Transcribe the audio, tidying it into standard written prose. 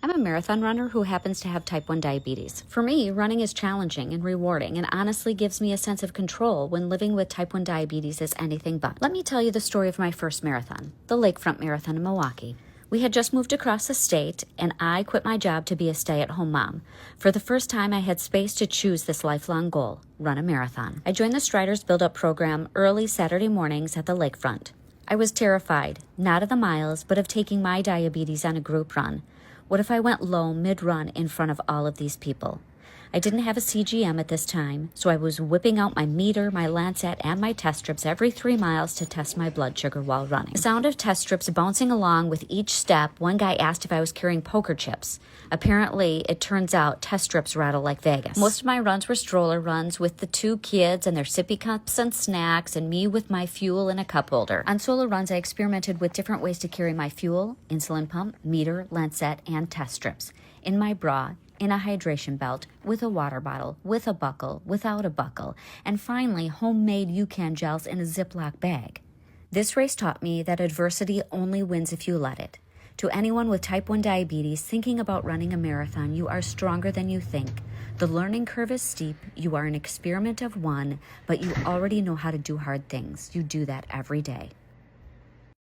I'm a marathon runner who happens to have type 1 diabetes. For me, running is challenging and rewarding and honestly gives me a sense of control when living with type 1 diabetes is anything but. Let me tell you the story of my first marathon, the Lakefront Marathon in Milwaukee. We had just moved across the state, and I quit my job to be a stay-at-home mom. For the first time, I had space to choose this lifelong goal, run a marathon. I joined the Striders Build-Up program early Saturday mornings at the lakefront. I was terrified, not of the miles, but of taking my diabetes on a group run. What if I went low mid-run in front of all of these people? I didn't have a CGM at this time, so I was whipping out my meter, my Lancet, and my test strips every 3 miles to test my blood sugar while running. The sound of test strips bouncing along with each step, one guy asked if I was carrying poker chips. Apparently, it turns out test strips rattle like Vegas. Most of my runs were stroller runs with the 2 kids and their sippy cups and snacks, and me with my fuel in a cup holder. On solo runs, I experimented with different ways to carry my fuel, insulin pump, meter, Lancet, and test strips. In my bra, in a hydration belt, with a water bottle, with a buckle, without a buckle, and finally homemade UCAN gels in a Ziploc bag. This race taught me that adversity only wins if you let it. To anyone with type 1 diabetes thinking about running a marathon, you are stronger than you think. The learning curve is steep, you are an experiment of one, but you already know how to do hard things. You do that every day.